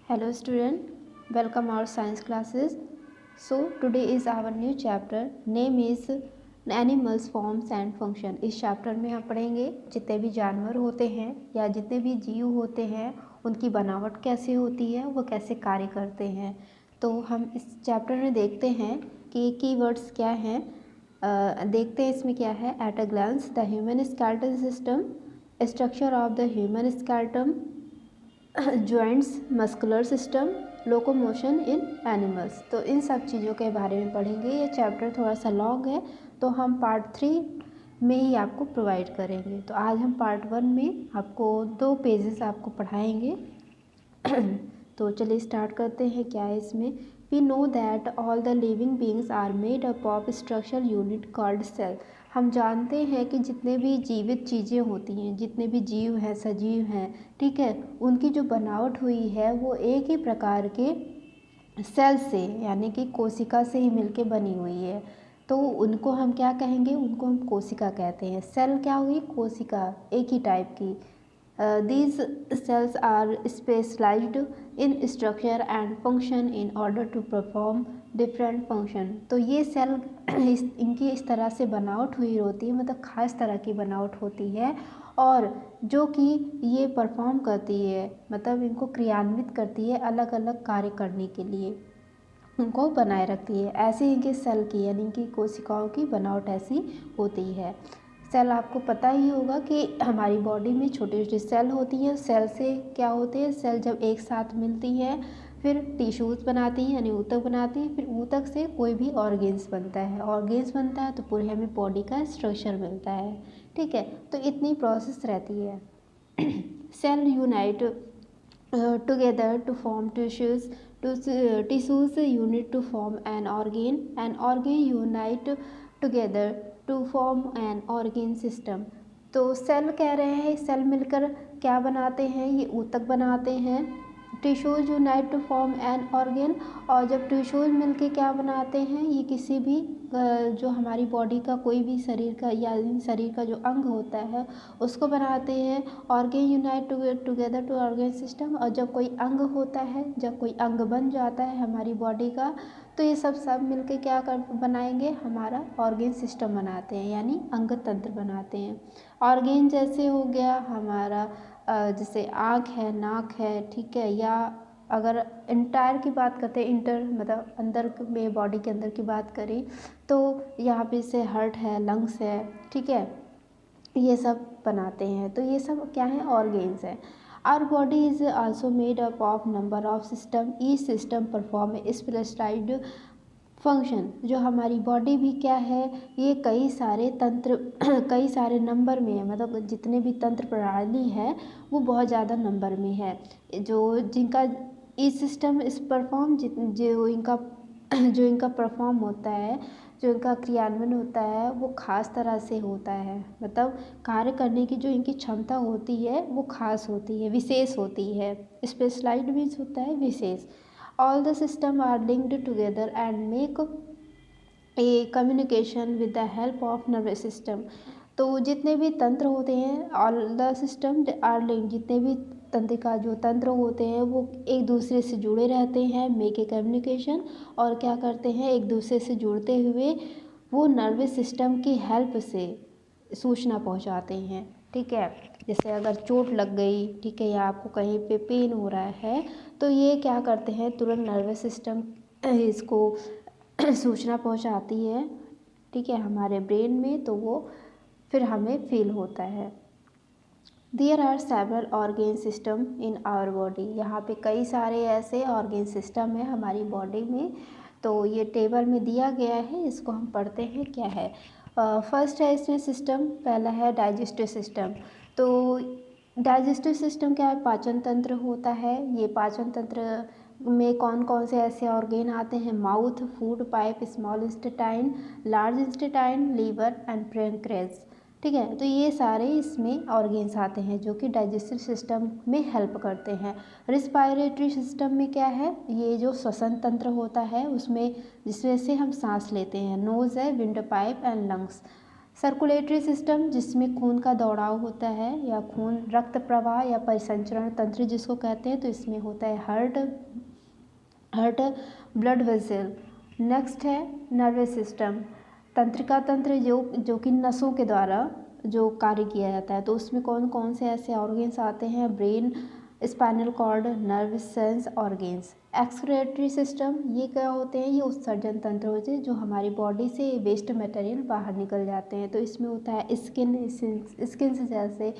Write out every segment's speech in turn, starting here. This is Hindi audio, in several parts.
Hello student, welcome our science classes. So today is our new chapter. Name is Animals, Forms and Function. इस चैप्टर में हम पढ़ेंगे जितने भी जानवर होते हैं या जितने भी जीव होते हैं उनकी बनावट कैसे होती है, वो कैसे कार्य करते हैं। तो हम इस चैप्टर में देखते हैं कि कीवर्ड्स क्या हैं। देखते हैं इसमें क्या है। At a glance the human skeleton system, structure of the human skeleton, joints, muscular system, locomotion in animals. तो इन सब चीज़ों के बारे में पढ़ेंगे। ये चैप्टर थोड़ा सा लॉन्ग है तो हम पार्ट 3 में ही आपको प्रोवाइड करेंगे। तो आज हम पार्ट 1 में आपको 2 पेजेस आपको पढ़ाएंगे। तो चलिए स्टार्ट करते हैं। क्या है इसमें। We know that all the living beings are made up of structural unit called cell. हम जानते हैं कि जितने भी जीवित चीज़ें होती हैं, जितने भी जीव हैं, सजीव हैं, ठीक है, उनकी जो बनावट हुई है वो एक ही प्रकार के सेल से यानी कि कोशिका से ही मिलके बनी हुई है। तो उनको हम क्या कहेंगे, उनको हम कोशिका कहते हैं। सेल क्या हुई, कोशिका, एक ही टाइप की। These cells are specialized in structure and function in order to perform different function। तो ये सेल इनकी इस तरह से बनावट हुई होती है, मतलब खास तरह की बनावट होती है और जो कि ये परफॉर्म करती है, मतलब इनको क्रियान्वित करती है अलग अलग कार्य करने के लिए, उनको बनाए रखती है। ऐसे ही कि सेल की यानी कि कोशिकाओं की बनावट ऐसी होती है। सेल आपको पता ही होगा कि हमारी बॉडी में छोटी छोटी सेल होती हैं। सेल से क्या होते हैं, सेल जब एक साथ मिलती हैं फिर टिश्यूज़ बनाती हैं यानी ऊतक बनाती हैं, फिर ऊतक से कोई भी ऑर्गेन्स बनता है, ऑर्गेन्स बनता है तो पूरे हमें बॉडी का स्ट्रक्चर मिलता है। ठीक है, तो इतनी प्रोसेस रहती है। Cell unite together to form tissues, tissues unit to form an organ unite together to form an organ system। तो सेल कह रहे हैं, सेल मिलकर क्या बनाते हैं, ये ऊतक बनाते हैं। Tissues unite to form an organ, और जब टिश्यूज मिलके क्या बनाते हैं, ये किसी भी जो हमारी बॉडी का कोई भी शरीर का या शरीर का जो अंग होता है उसको बनाते हैं। Organ unite together to organ system, और जब कोई अंग होता है, जब कोई अंग बन जाता है हमारी बॉडी का, तो ये सब मिलके क्या कर बनाएंगे, हमारा ऑर्गेन सिस्टम बनाते हैं यानी अंग तंत्र बनाते हैं। ऑर्गेन जैसे हो गया हमारा जैसे आँख है, नाक है, ठीक है, या अगर इंटायर की बात करते हैं, इंटर मतलब अंदर में बॉडी के अंदर की बात करें तो यहाँ पे से हार्ट है, लंग्स है, ठीक है, ये सब बनाते हैं। तो ये सब क्या है, ऑर्गेन्स है। Our body is also made up of number of system, each system perform specialized function. जो हमारी बॉडी भी क्या है, ये कई सारे तंत्र कई सारे नंबर में है, मतलब जितने भी तंत्र प्रणाली है वो बहुत ज़्यादा नंबर में है। जो जिनका इस सिस्टम इस परफॉर्म जो इनका परफॉर्म होता है, जो इनका क्रियान्वयन होता है वो ख़ास तरह से होता है, मतलब कार्य करने की जो इनकी क्षमता होती है वो ख़ास होती है, विशेष होती है। स्पेशलाइज्ड मीन्स होता है विशेष। All the system are linked together and make a communication with the help of nervous system। तो जितने भी तंत्र होते हैं, all the system are linked, जितने भी तंत्रिका जो तंत्र होते हैं वो एक दूसरे से जुड़े रहते हैं, मेक ए कम्युनिकेशन, और क्या करते हैं, एक दूसरे से जुड़ते हुए वो नर्वस सिस्टम की हेल्प से सूचना पहुंचाते हैं। ठीक है, जैसे अगर चोट लग गई, ठीक है, या आपको कहीं पे पेन हो रहा है तो ये क्या करते हैं, तुरंत नर्वस सिस्टम इसको सूचना पहुंचाती है, ठीक है, हमारे ब्रेन में, तो वो फिर हमें फील होता है। There are several organ system in our body. यहाँ पे कई सारे ऐसे ऑर्गेन सिस्टम है हमारी बॉडी में। तो ये टेबल में दिया गया है, इसको हम पढ़ते हैं क्या है। फर्स्ट है इसमें सिस्टम, पहला है डाइजेस्टिव सिस्टम। तो डाइजेस्टिव सिस्टम क्या है, पाचन तंत्र होता है। ये पाचन तंत्र में कौन कौन से ऐसे ऑर्गेन आते हैं, mouth, food pipe, small intestine, large intestine, liver and pancreas. ठीक है, तो ये सारे इसमें ऑर्गेन्स आते हैं जो कि डाइजेस्टिव सिस्टम में हेल्प करते हैं। रिस्पायरेटरी सिस्टम में क्या है, ये जो श्वसन तंत्र होता है उसमें, जिसमें से हम सांस लेते हैं, नोज़ है, wind pipe and lungs. Circulatory system जिसमें खून का दौड़ाव होता है या खून रक्त प्रवाह या परिसंचरण तंत्र जिसको कहते हैं, तो इसमें होता है हार्ट ब्लड वेसल। नेक्स्ट है नर्वस सिस्टम, तंत्रिका तंत्र जो कि नसों के द्वारा जो कार्य किया जाता है। तो उसमें कौन कौन से ऐसे ऑर्गेन्स आते हैं, brain, spinal cord, nerve sense organs. Excretory system ये क्या होते हैं, ये उत्सर्जन तंत्र होते हैं जो हमारी बॉडी से वेस्ट मटेरियल बाहर निकल जाते हैं। तो इसमें होता है स्किन से जैसे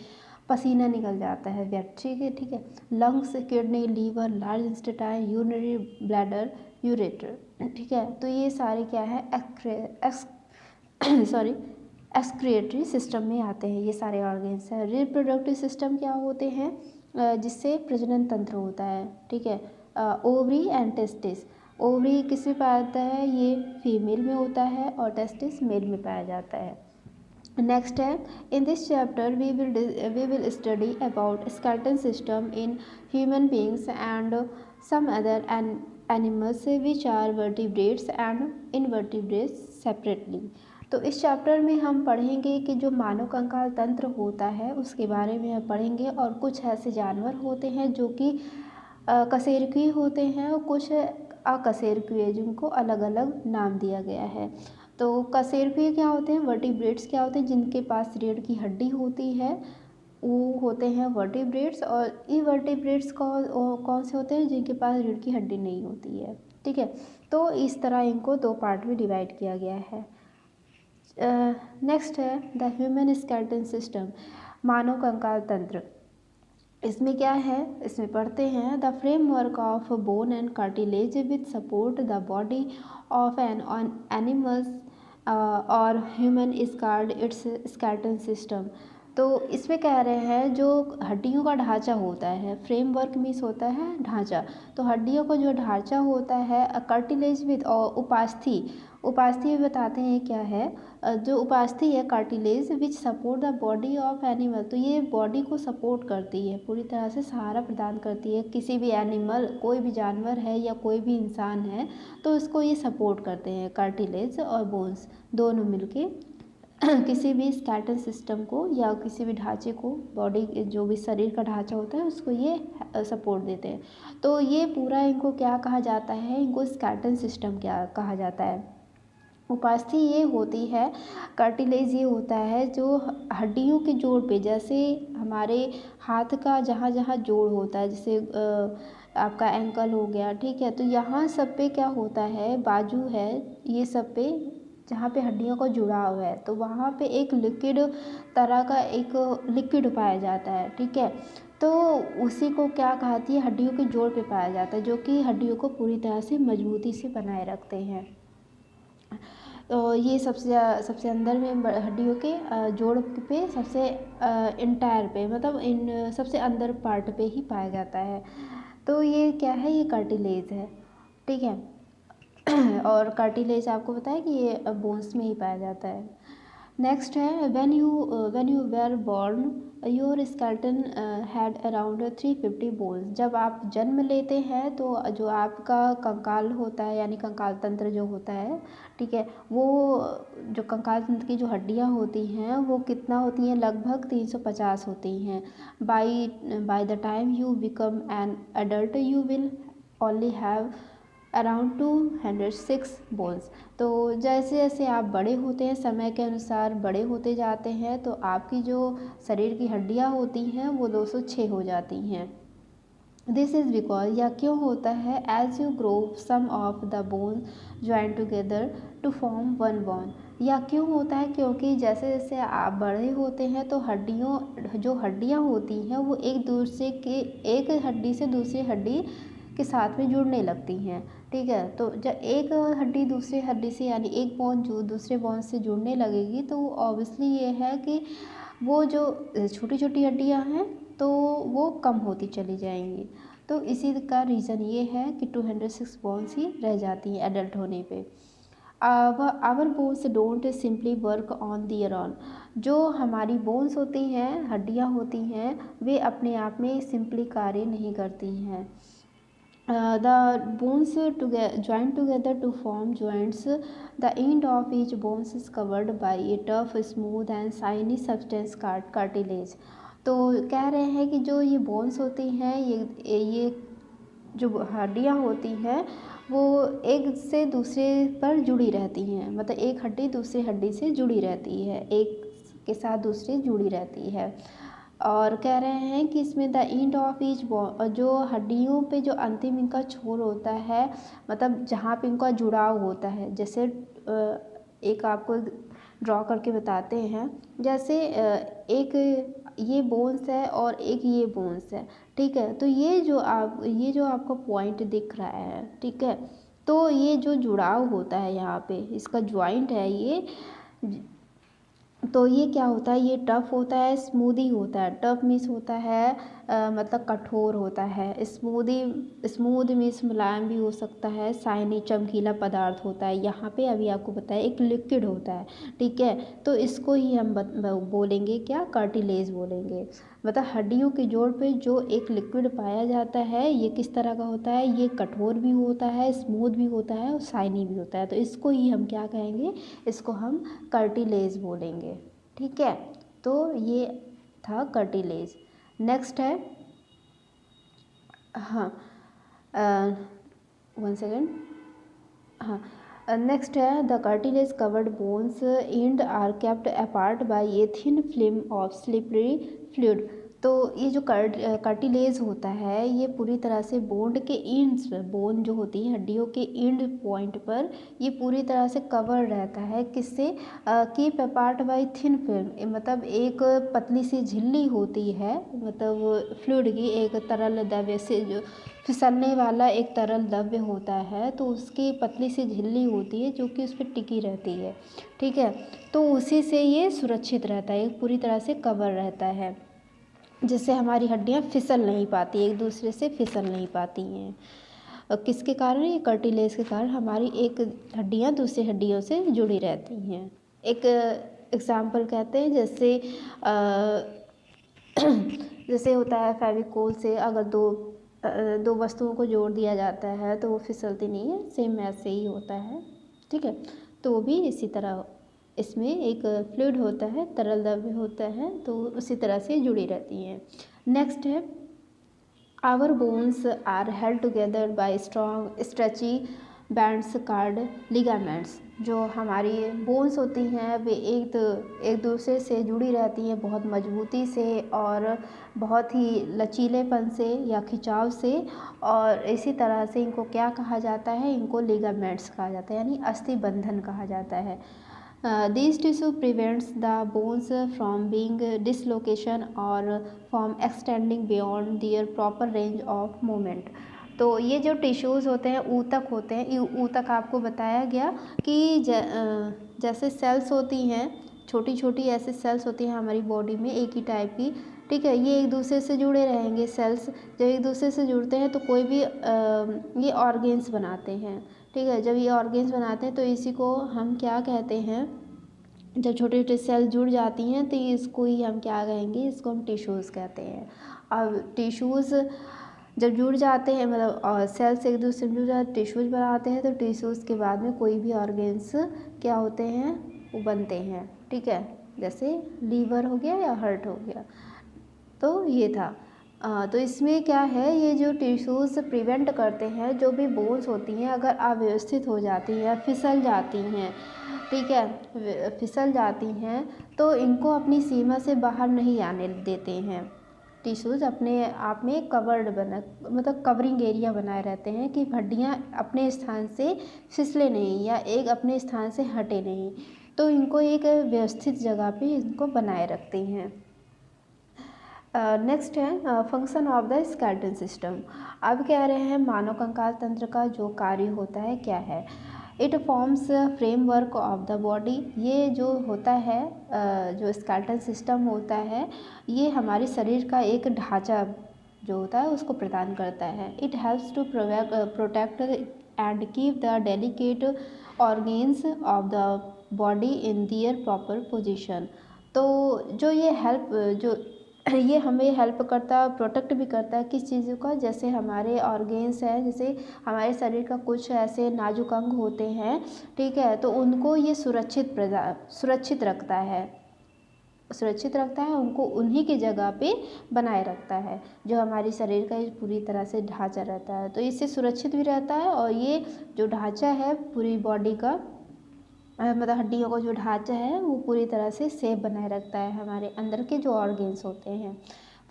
पसीना निकल जाता है व्यक्ति के, ठीक है। Lungs, kidney, liver, large intestine, urinary bladder, ureter, ठीक है। तो ये सारे क्या है एक्सक्रिएटरी सिस्टम में आते हैं, ये सारे ऑर्गेन्स हैं। रिप्रोडक्टिव सिस्टम क्या होते हैं, जिससे प्रजनन तंत्र होता है, ठीक है। ओवरी एंड टेस्टिस, ओवरी किस में पाया जाता है, ये फीमेल में होता है और टेस्टिस मेल में पाया जाता है। नेक्स्ट है, in this chapter we will study about skeleton system in human beings and some other animals which are vertebrates and invertebrates separately. तो इस चैप्टर में हम पढ़ेंगे कि जो मानव कंकाल तंत्र होता है उसके बारे में हम पढ़ेंगे, और कुछ ऐसे जानवर होते हैं जो कि कशेरुकीय होते हैं और कुछ अकशेरुकीय जिनको अलग अलग नाम दिया गया है। तो कशेरुकीय क्या होते हैं, वर्टिब्रेट्स क्या होते हैं, जिनके पास रीढ़ की हड्डी होती है वो होते हैं वर्टिब्रेट्स, और इनवर्टिब्रेट्स कौन से होते हैं, जिनके पास रीढ़ की हड्डी नहीं होती है, ठीक है। तो इस तरह इनको दो पार्ट में डिवाइड किया गया है। नेक्स्ट है द ह्यूमन स्केलेटन सिस्टम, मानव कंकाल तंत्र। इसमें क्या है, इसमें पढ़ते हैं the framework of bone and cartilage with support the body of an animals और human is called its skeleton system. तो इसमें कह रहे हैं जो हड्डियों का ढांचा होता है, फ्रेमवर्क मीन्स होता है ढांचा, तो हड्डियों का जो ढांचा होता है, कार्टिलेज विद और उपास्थि भी बताते हैं क्या है, जो उपास्थि है cartilage which support the body of animal, तो ये बॉडी को सपोर्ट करती है, पूरी तरह से सहारा प्रदान करती है। किसी भी एनिमल, कोई भी जानवर है या कोई भी इंसान है तो इसको ये सपोर्ट करते हैं, कार्टिलेज और बोन्स दोनों मिलके किसी भी स्केलेटन सिस्टम को या किसी भी ढांचे को, बॉडी जो भी शरीर का ढांचा होता है उसको ये सपोर्ट देते हैं। तो ये पूरा इनको क्या कहा जाता है, इनको स्केलेटन सिस्टम क्या कहा जाता है। उपास्थि ये होती है, कार्टिलेज ये होता है जो हड्डियों के जोड़ पे, जैसे हमारे हाथ का जहाँ जहाँ जोड़ होता है, जैसे आपका एंकल हो गया, ठीक है, तो यहाँ सब पे क्या होता है, बाजू है, ये सब पे जहाँ पे हड्डियों का जुड़ाव है तो वहाँ पे एक लिक्विड तरह का एक लिक्विड पाया जाता है, ठीक है। तो उसी को क्या कहती है, हड्डियों के जोड़ पे पाया जाता है, जो कि हड्डियों को पूरी तरह से मजबूती से बनाए रखते हैं। तो ये सबसे अंदर में हड्डियों के जोड़ पे, सबसे इंटायर पे, मतलब इन सबसे अंदर पार्ट पे ही पाया जाता है। तो ये क्या है, ये कार्टिलेज है, ठीक है। और कार्टिलेज आपको पता है कि ये बोन्स में ही पाया जाता है। नेक्स्ट है, when you were born your skeleton had around 350 bones. जब आप जन्म लेते हैं तो जो आपका कंकाल होता है, यानी कंकाल तंत्र जो होता है, ठीक है, वो जो कंकाल तंत्र की जो हड्डियां होती हैं वो कितना होती हैं, लगभग 350 होती हैं। By the time you become an adult you will only have around 206 bones. तो जैसे जैसे आप बड़े होते हैं, समय के अनुसार बड़े होते जाते हैं, तो आपकी जो शरीर की हड्डियां होती हैं वो 206 हो जाती हैं। दिस इज़ बिकॉज, या क्यों होता है, as you grow some of the bone join together to form one bone. या क्यों होता है, क्योंकि जैसे जैसे आप बड़े होते हैं तो जो हड्डियाँ होती हैं वो एक हड्डी से दूसरी हड्डी के साथ में जुड़ने लगती हैं, ठीक है। तो जब एक हड्डी दूसरी हड्डी से, यानी एक बोन जो दूसरे बोन से जुड़ने लगेगी, तो ऑब्वियसली ये है कि वो जो छोटी छोटी हड्डियां हैं तो वो कम होती चली जाएंगी। तो इसी का रीज़न ये है कि 206 बोन्स ही रह जाती हैं एडल्ट होने पे। Our bones don't simply work on their own. जो हमारी बोन्स होती हैं, हड्डियाँ होती हैं, वे अपने आप में सिंपली कार्य नहीं करती हैं। The bones join together to form joints. The end of each bones is covered by a tough, smooth and shiny substance cartilage. तो कह रहे हैं कि जो ये बोन्स होती हैं, ये जो हड्डियाँ होती हैं वो एक से दूसरे पर जुड़ी रहती हैं, मतलब एक हड्डी दूसरी हड्डी से जुड़ी रहती है, एक के साथ दूसरी जुड़ी रहती है। और कह रहे हैं कि इसमें द एंड ऑफ ईच जो हड्डियों पे जो अंतिम इनका छोर होता है, मतलब जहाँ पे इनका जुड़ाव होता है, जैसे एक आपको ड्रॉ करके बताते हैं। जैसे एक ये बोन्स है और एक ये बोन्स है, ठीक है। तो ये जो आपको पॉइंट दिख रहा है, ठीक है, तो ये जो जुड़ाव होता है यहाँ पे, इसका ज्वाइंट है ये, तो ये क्या होता है, ये टफ होता है, स्मूदी होता है। टफ मीन्स होता है मतलब कठोर होता है। स्मूद मीन्स मुलायम भी हो सकता है। शाइनी चमकीला पदार्थ होता है। यहाँ पे अभी आपको बताया एक लिक्विड होता है, ठीक है। तो इसको ही हम बोलेंगे क्या, कार्टिलेज बोलेंगे। मतलब हड्डियों के जोड़ पे जो एक लिक्विड पाया जाता है, ये किस तरह का होता है, ये कठोर भी होता है, स्मूथ भी होता है और शाइनी भी होता है। तो इसको ही हम क्या कहेंगे, इसको हम कार्टिलेज बोलेंगे, ठीक है। तो ये था कार्टिलेज। नेक्स्ट है, हाँ, 1 सेकेंड, हाँ, नेक्स्ट है the cartilage covered bones and are kept apart by a thin film of slippery fluid. तो ये जो कार्टिलेज होता है, ये पूरी तरह से बोन के एंड्स पर, बोन जो होती है हड्डियों के एंड पॉइंट पर, ये पूरी तरह से कवर रहता है। किससे, keep apart bye thin film, मतलब एक पतली सी झिल्ली होती है, मतलब फ्लूइड की, एक तरल द्रव्य से जो फिसलने वाला एक तरल द्रव्य होता है, तो उसकी पतली सी झिल्ली होती है जो कि उस पर टिकी रहती है, ठीक है। तो उसी से ये सुरक्षित रहता है, पूरी तरह से कवर रहता है, जिससे हमारी हड्डियाँ फिसल नहीं पाती, एक दूसरे से फिसल नहीं पाती हैं। और किसके कारण, ये कार्टिलेज के कारण हमारी एक हड्डियाँ दूसरी हड्डियों से जुड़ी रहती हैं। एक एग्जाम्पल कहते हैं, जैसे जैसे होता है फेविकोल से अगर दो वस्तुओं को जोड़ दिया जाता है तो वो फिसलती नहीं है, सेम ऐसे ही होता है, ठीक है। तो वो भी इसी तरह, इसमें एक फ्लूइड होता है, तरल द्रव्य होता है, तो उसी तरह से जुड़ी रहती हैं। नेक्स्ट है, our bones are held together by strong stretchy bands called ligaments. जो हमारी बोन्स होती हैं वे एक दूसरे से जुड़ी रहती हैं बहुत मजबूती से और बहुत ही लचीलेपन से या खिंचाव से, और इसी तरह से इनको क्या कहा जाता है, इनको लिगामेंट्स कहा जाता है, यानी अस्थि बंधन कहा जाता है। These tissue prevents the bones from being dislocation or from extending beyond their proper range of movement। तो ये जो टिश्यूज़ होते हैं, ऊतक होते हैं, ये ऊतक आपको बताया गया कि जैसे सेल्स होती हैं, छोटी छोटी ऐसे सेल्स होती हैं हमारी बॉडी में एक ही टाइप की, ठीक है। ये एक दूसरे से जुड़े रहेंगे। सेल्स जब एक दूसरे से जुड़ते हैं तो कोई भी ये ऑर्गेन्स बनाते हैं, ठीक है। जब ये ऑर्गेन्स बनाते हैं तो इसी को हम क्या कहते हैं, जब छोटे छोटे सेल जुड़ जाती हैं तो इसको ही हम क्या कहेंगे, इसको हम टिश्यूज़ कहते हैं। अब टिश्यूज़ जब जुड़ जाते हैं, मतलब सेल्स एक दूसरे से जुड़ जाते टिश्यूज़ बनाते हैं, तो टिश्यूज़ के बाद में कोई भी ऑर्गेन्स क्या होते हैं, वो बनते हैं, ठीक है। जैसे लीवर हो गया या हार्ट हो गया। तो ये था, तो इसमें क्या है, ये जो टिश्यूज़ प्रिवेंट करते हैं, जो भी बोन्स होती हैं अगर अव्यवस्थित हो जाती हैं या फिसल जाती हैं, ठीक है, फिसल जाती हैं, तो इनको अपनी सीमा से बाहर नहीं आने देते हैं। टिश्यूज़ अपने आप में कवर्ड बना, मतलब कवरिंग एरिया बनाए रहते हैं कि हड्डियाँ अपने स्थान से फिसले नहीं या एक अपने स्थान से हटे नहीं, तो इनको एक व्यवस्थित जगह पे इनको बनाए रखते हैं। नेक्स्ट है function of the skeleton system. अब कह रहे हैं मानव कंकाल तंत्र का जो कार्य होता है क्या है। It forms framework of the body. ये जो होता है जो स्केलेटन सिस्टम होता है, ये हमारे शरीर का एक ढांचा जो होता है उसको प्रदान करता है। It helps to protect and keep the delicate organs of the body in their proper position. तो जो ये हेल्प जो ये हमें हेल्प करता है, प्रोटेक्ट भी करता है किस चीज़ों का, जैसे हमारे ऑर्गेन्स हैं, जैसे हमारे शरीर का कुछ ऐसे नाजुक अंग होते हैं, ठीक है, तो उनको ये सुरक्षित रखता है, उनको उन्हीं की जगह पे बनाए रखता है, जो हमारी शरीर का पूरी तरह से ढांचा रहता है, तो इससे सुरक्षित भी रहता है। और ये जो ढांचा है पूरी बॉडी का, मतलब हड्डियों का जो ढांचा है वो पूरी तरह से सेफ बनाए रखता है हमारे अंदर के जो ऑर्गेन्स होते हैं।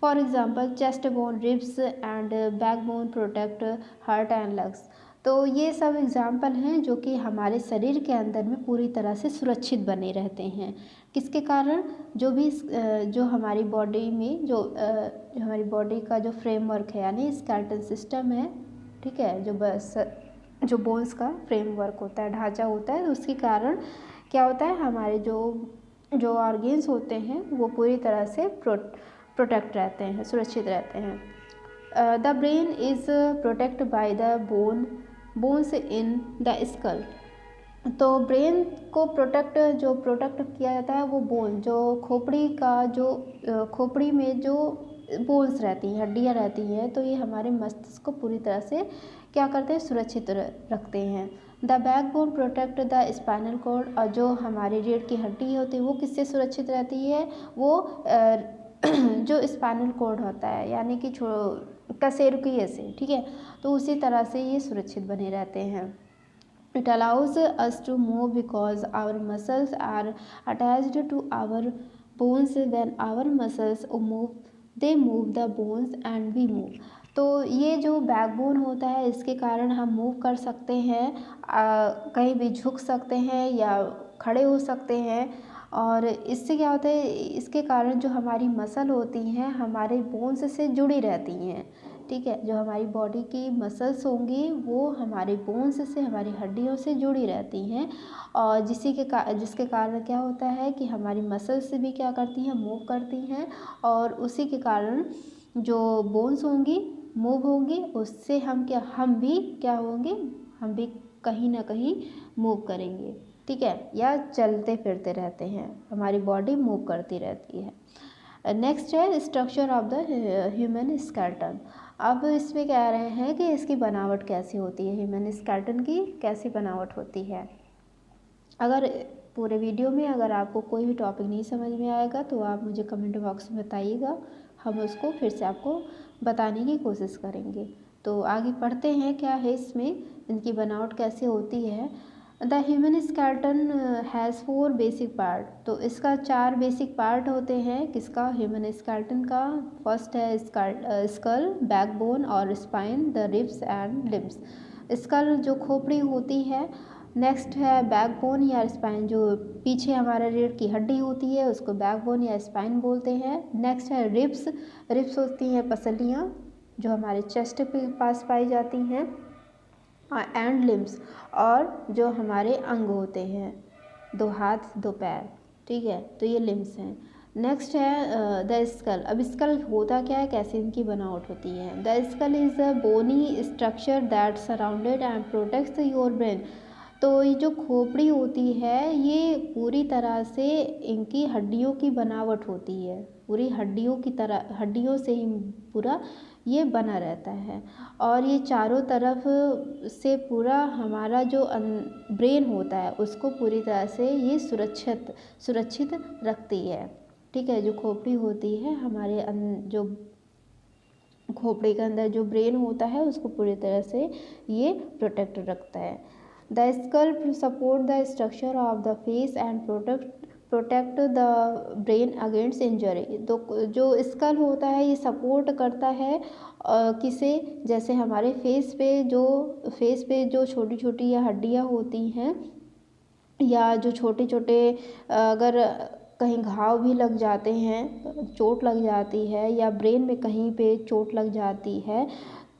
For example chest bone, ribs and back bone protect heart and lungs. तो ये सब एग्जांपल हैं जो कि हमारे शरीर के अंदर में पूरी तरह से सुरक्षित बने रहते हैं। किसके कारण? जो हमारी बॉडी में जो हमारी बॉडी का जो फ्रेमवर्क है, यानी स्केलेटल सिस्टम है, ठीक है, जो बोन्स का फ्रेमवर्क होता है, ढांचा होता है, तो उसके कारण क्या होता है, हमारे जो ऑर्गेन्स होते हैं वो पूरी तरह से प्रोटेक्ट रहते हैं, सुरक्षित रहते हैं। The brain is protect by the bones in the skull. तो ब्रेन को प्रोटेक्ट किया जाता है वो बोन, जो खोपड़ी में जो बोन्स रहती हैं, हड्डियाँ रहती हैं, तो ये हमारे मस्तिष्क को पूरी तरह से क्या करते हैं, सुरक्षित रखते हैं। The backbone protect the spinal cord. और जो हमारी रीढ़ की हड्डी होती है वो किससे सुरक्षित रहती है? वो जो स्पाइनल कॉर्ड होता है, यानी कि कशेरुकी से, ठीक है, तो उसी तरह से ये सुरक्षित बने रहते हैं। It allows us to move because our muscles are attached to our bones. When our muscles move, they move the bones and we move. तो ये जो बैकबोन होता है इसके कारण हम मूव कर सकते हैं, कहीं भी झुक सकते हैं या खड़े हो सकते हैं। और इससे क्या होता है, इसके कारण जो हमारी मसल होती हैं हमारे बोन्स से जुड़ी रहती हैं, ठीक है, जो हमारी बॉडी की मसल्स होंगी वो हमारे बोन्स से, हमारी हड्डियों से जुड़ी रहती हैं। और जिसके कारण क्या होता है कि हमारी मसल्स भी क्या करती हैं, मूव करती हैं, और उसी के कारण जो बोन्स होंगी मूव होंगी, उससे हम भी क्या होंगे, हम भी कहीं ना कहीं मूव करेंगे, ठीक है, या चलते फिरते रहते हैं, हमारी बॉडी मूव करती रहती है। नेक्स्ट है structure of the human skeleton. अब इसमें कह रहे हैं कि इसकी बनावट कैसी होती है, ह्यूमन स्केलेटन की कैसी बनावट होती है। अगर पूरे वीडियो में अगर आपको कोई भी टॉपिक नहीं समझ में आएगा तो आप मुझे कमेंट बॉक्स में बताइएगा, हम उसको फिर से आपको बताने की कोशिश करेंगे। तो आगे पढ़ते हैं क्या है इसमें, इनकी बनावट कैसे होती है। The human skeleton has 4 basic part. तो इसका 4 बेसिक पार्ट होते हैं, किसका, ह्यूमन स्केलेटन का। फर्स्ट है स्कल, बैकबोन और spine, the ribs and limbs. Skull जो खोपड़ी होती है, नेक्स्ट है बैकबोन या स्पाइन, जो पीछे हमारा रीढ़ की हड्डी होती है उसको बैकबोन या स्पाइन बोलते हैं। नेक्स्ट है रिब्स होती हैं पसलियाँ जो हमारे चेस्ट के पास पाई जाती हैं। एंड लिम्स, और जो हमारे अंग होते हैं, 2 हाथ 2 पैर, ठीक है, तो ये लिम्स हैं। नेक्स्ट है द स्कल। अब स्कल होता क्या है, कैसे इनकी बनावट होती है। The skull is a bony structure that surrounded and protects your brain. तो ये जो खोपड़ी होती है ये पूरी तरह से इनकी हड्डियों की बनावट होती है, पूरी हड्डियों से ही पूरा ये बना रहता है। और ये चारों तरफ से पूरा हमारा जो ब्रेन होता है उसको पूरी तरह से ये सुरक्षित रखती है, ठीक है। जो खोपड़ी होती है हमारे जो खोपड़ी के अंदर जो ब्रेन होता है उसको पूरी तरह से ये प्रोटेक्ट रखता है। The school support the structure of the face and protect the brain against injury. तो जो स्कल होता है ये सपोर्ट करता है किसे, जैसे हमारे फेस पे जो छोटी छोटी या हड्डियाँ होती हैं, या जो छोटे छोटे अगर कहीं घाव भी लग जाते हैं, चोट लग जाती है, या ब्रेन में कहीं पे चोट लग जाती है,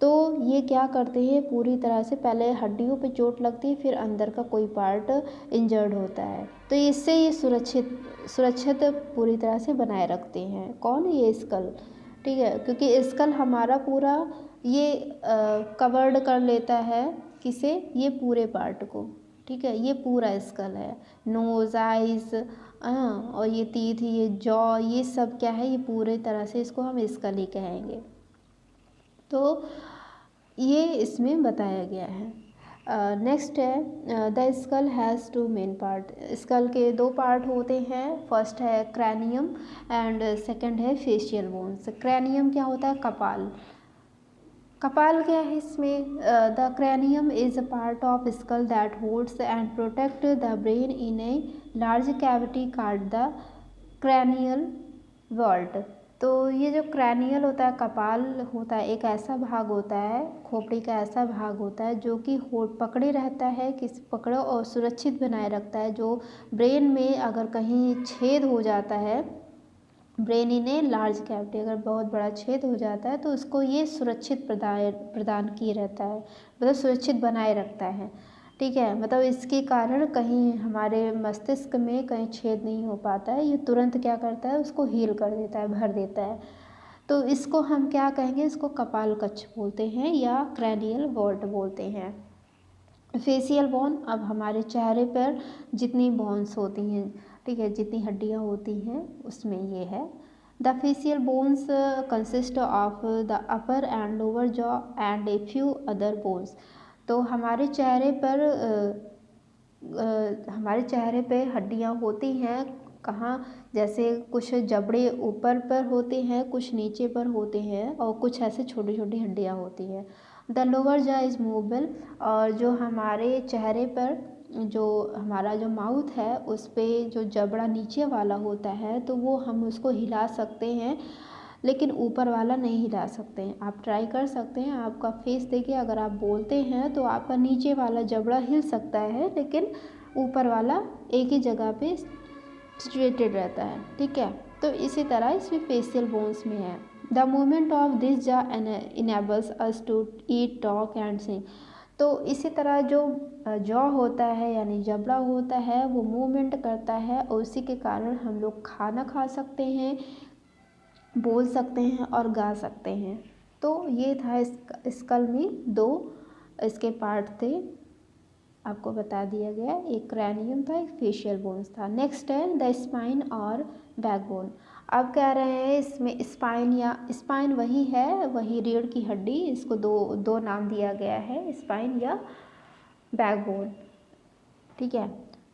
तो ये क्या करते हैं, पूरी तरह से पहले हड्डियों पे चोट लगती है, फिर अंदर का कोई पार्ट इंजर्ड होता है, तो इससे ये सुरक्षित पूरी तरह से बनाए रखते हैं। कौन? ये स्कल, ठीक है, क्योंकि स्कल हमारा पूरा ये कवर्ड कर लेता है, किसे, ये पूरे पार्ट को, ठीक है, ये पूरा स्कल है। नोज, आइज़ और ये टीथ, ये जॉ, ये सब क्या है, ये पूरे तरह से इसको हम स्कल ही कहेंगे। तो ये इसमें बताया गया है। नेक्स्ट है the skull has two main part. Skull के दो पार्ट होते हैं, फर्स्ट है क्रैनियम एंड सेकंड है फेशियल बोन्स। क्रैनियम क्या होता है, कपाल। कपाल क्या है इसमें, the cranium is a part of skull that holds and protect the brain in a large cavity called the cranial vault. तो ये जो क्रैनियल होता है, कपाल होता है, एक ऐसा भाग होता है, खोपड़ी का ऐसा भाग होता है जो कि होठ पकड़े रहता है, पकड़ो और सुरक्षित बनाए रखता है। जो ब्रेन में अगर कहीं छेद हो जाता है, brain in a large cavity, अगर बहुत बड़ा छेद हो जाता है तो उसको ये सुरक्षित प्रदान किए रहता है, मतलब सुरक्षित बनाए रखता है। ठीक है, मतलब इसके कारण कहीं हमारे मस्तिष्क में कहीं छेद नहीं हो पाता है, ये तुरंत क्या करता है, उसको हील कर देता है, भर देता है। तो इसको हम क्या कहेंगे, इसको कपाल कच्छ बोलते हैं या क्रैनियल वॉल्ट बोलते हैं। फेशियल बोन, अब हमारे चेहरे पर जितनी बोन्स होती हैं, ठीक है, जितनी हड्डियाँ होती हैं उसमें ये है। The facial bones consist of the upper and lower jaw and a few other bones. तो हमारे चेहरे पे हड्डियाँ होती हैं, कहाँ, जैसे कुछ जबड़े ऊपर पर होते हैं, कुछ नीचे पर होते हैं, और कुछ ऐसे छोटी छोटी हड्डियाँ होती हैं। The lower jaw is movable, और जो हमारे चेहरे पर जो हमारा जो माउथ है उस पर जो जबड़ा नीचे वाला होता है तो वो हम उसको हिला सकते हैं, लेकिन ऊपर वाला नहीं हिला सकते हैं। आप ट्राई कर सकते हैं, आपका फेस देखिए, अगर आप बोलते हैं तो आपका नीचे वाला जबड़ा हिल सकता है, लेकिन ऊपर वाला एक ही जगह पे सिचुएटेड रहता है। ठीक है, तो इसी तरह इसमें फेशियल बोन्स में है। The movement of this jaw enables us to eat, talk and sing. तो इसी तरह जो जॉ होता है यानी जबड़ा होता है वो मूवमेंट करता है, और उसी के कारण हम लोग खाना खा सकते हैं, बोल सकते हैं और गा सकते हैं। तो ये था स्कल में दो इसके पार्ट थे, आपको बता दिया गया। एक क्रैनियम था, एक फेशियल बोन्स था। नेक्स्ट है द स्पाइन और बैकबोन। अब कह रहे हैं इसमें स्पाइन, या स्पाइन वही है, वही रीढ़ की हड्डी, इसको दो नाम दिया गया है, स्पाइन या बैकबोन। ठीक है,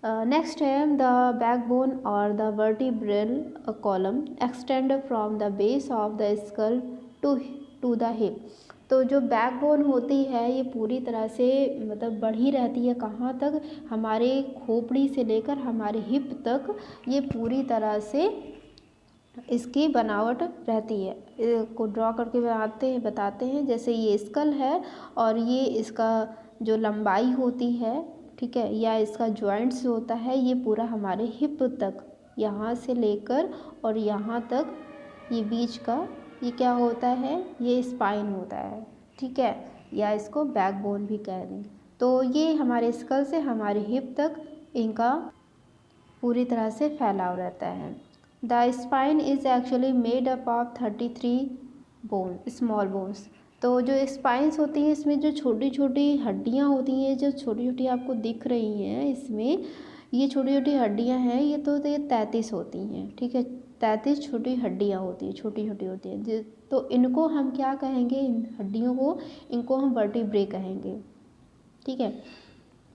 नेक्स्ट है द बैकबोन और the vertebral column extend from the base of the skull to the hip. तो जो बैकबोन होती है ये पूरी तरह से मतलब बढ़ी रहती है, कहाँ तक, हमारे खोपड़ी से लेकर हमारे हिप तक ये पूरी तरह से इसकी बनावट रहती है। को ड्रॉ करके बताते हैं, जैसे ये स्कल है और ये इसका जो लंबाई होती है, ठीक है, या इसका जॉइंट्स होता है, ये पूरा हमारे हिप तक, यहाँ से लेकर और यहाँ तक, ये बीच का ये क्या होता है, ये स्पाइन होता है। ठीक है, या इसको बैकबोन भी कह देंगे। तो ये हमारे स्कल से हमारे हिप तक इनका पूरी तरह से फैलाव रहता है। The spine is actually made up of 33 bone small bones. तो जो स्पाइंस होती हैं इसमें जो छोटी छोटी हड्डियाँ होती हैं, जो छोटी छोटी आपको दिख रही हैं इसमें, ये छोटी छोटी हड्डियाँ हैं, ये 33 होती हैं। ठीक है, 33 छोटी हड्डियाँ होती हैं, छोटी छोटी होती हैं। तो इनको हम क्या कहेंगे, इन हड्डियों को, इनको हम वर्टिब्रे कहेंगे। ठीक है,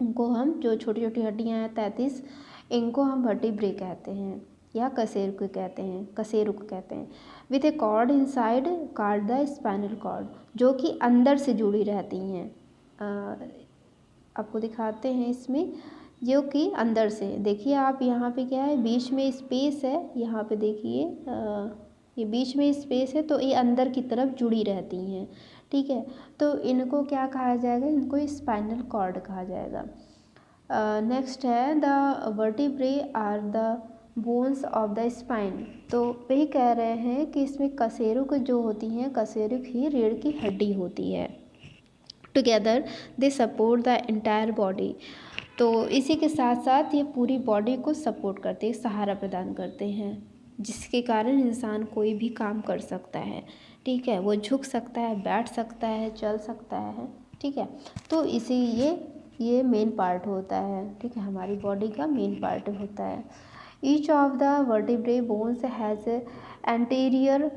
इनको हम, जो छोटी छोटी हड्डियाँ हैं 33, इनको हम वर्टिब्रे कहते हैं या कशेरुक कहते हैं, कशेरुक कहते हैं। With a cord inside called the spinal cord, जो कि अंदर से जुड़ी रहती हैं। आपको दिखाते हैं इसमें, जो कि अंदर से, देखिए आप यहाँ पे क्या है, बीच में स्पेस है, यहाँ पे देखिए ये बीच में स्पेस है, तो ये अंदर की तरफ जुड़ी रहती हैं। ठीक है, तो इनको क्या कहा जाएगा, इनको स्पाइनल कॉर्ड कहा जाएगा। नेक्स्ट है the vertebrae are the bones of the spine. तो वही कह रहे हैं कि इसमें कशेरुक जो होती हैं, कशेरुक ही रीढ़ की हड्डी होती है। Together they support the entire body. तो इसी के साथ साथ ये पूरी बॉडी को सपोर्ट करते हैं, सहारा प्रदान करते हैं, जिसके कारण इंसान कोई भी काम कर सकता है। ठीक है, वो झुक सकता है, बैठ सकता है, चल सकता है। ठीक है, तो ये मेन पार्ट होता है। ठीक है, हमारी बॉडी का मेन पार्ट होता है। Each of the vertebrae bones has anterior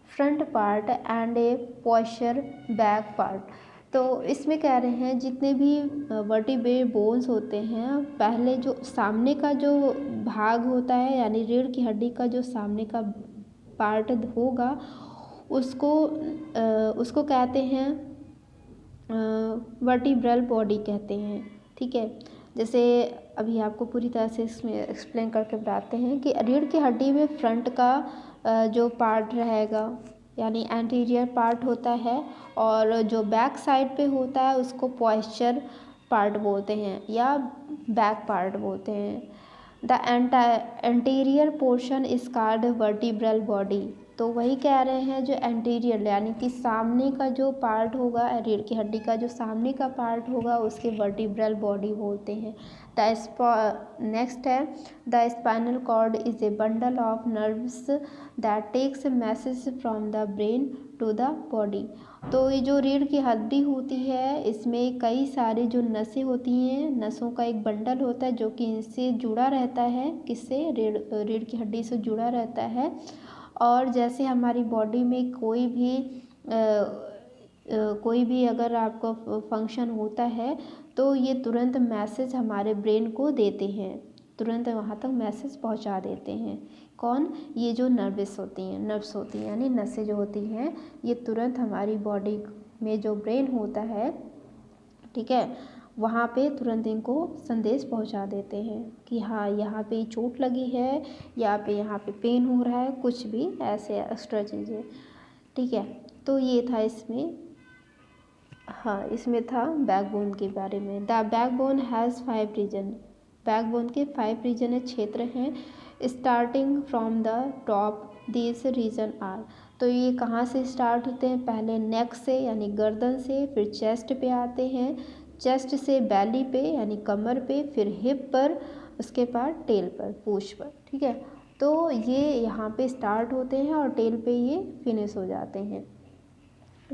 front part and A posture back part. तो इसमें कह रहे हैं जितने भी वर्टिब्रे बोन्स होते हैं, पहले जो सामने का जो भाग होता है यानी रीढ़ की हड्डी का जो सामने का पार्ट होगा उसको कहते हैं वर्टिब्रल बॉडी कहते हैं। ठीक है, जैसे अभी आपको पूरी तरह से इसमें एक्सप्लेन करके बताते हैं कि रीढ़ की हड्डी में फ्रंट का जो पार्ट रहेगा यानी एंटीरियर पार्ट होता है, और जो बैक साइड पे होता है उसको पोस्चर पार्ट बोलते हैं या बैक पार्ट बोलते हैं। The anterior portion is called vertebral body. तो वही कह रहे हैं जो एंटीरियर यानी कि सामने का जो पार्ट होगा, रीढ़ की हड्डी का जो सामने का पार्ट होगा उसके वर्टिब्रल बॉडी बोलते हैं। नेक्स्ट है the spinal cord is a bundle of nerves that takes message from the brain to the body. तो ये जो रीढ़ की हड्डी होती है इसमें कई सारी जो नसें होती हैं, नसों का एक बंडल होता है जो कि इनसे जुड़ा रहता है, किससे, रीढ़ की हड्डी से जुड़ा रहता है। और जैसे हमारी बॉडी में कोई भी अगर आपको फंक्शन होता है तो ये तुरंत मैसेज हमारे ब्रेन को देते हैं, तुरंत वहाँ तक मैसेज पहुँचा देते हैं। कौन, ये जो नर्व्स होती हैं यानी नसें जो होती हैं, ये तुरंत हमारी बॉडी में जो ब्रेन होता है, ठीक है, वहाँ पे तुरंत इनको संदेश पहुँचा देते हैं कि हाँ यहाँ पे चोट लगी है या पे यहाँ पे पेन हो रहा है, कुछ भी ऐसे एक्स्ट्रा चीज़ें। ठीक है, तो ये था इसमें, हाँ इसमें था बैकबोन के बारे में। The backbone has 5 region. Backbone के 5 रीजन क्षेत्र हैं। Starting from the top this region are. तो ये कहाँ से स्टार्ट होते हैं, पहले नेक से यानी गर्दन से, फिर चेस्ट पे आते हैं, चेस्ट से बैली पे यानी कमर पे, फिर हिप पर, उसके बाद टेल पर, पूंछ पर। ठीक है, तो ये यहाँ पे स्टार्ट होते हैं और टेल पे ये फिनिश हो जाते हैं।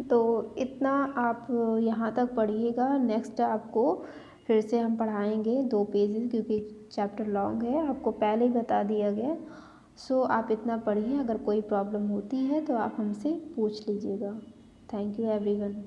तो इतना आप यहाँ तक पढ़िएगा। नेक्स्ट आपको फिर से हम पढ़ाएंगे 2 पेजेस, क्योंकि चैप्टर लॉन्ग है, आपको पहले ही बता दिया गया। सो आप इतना पढ़िए, अगर कोई प्रॉब्लम होती है तो आप हमसे पूछ लीजिएगा। Thank you everyone.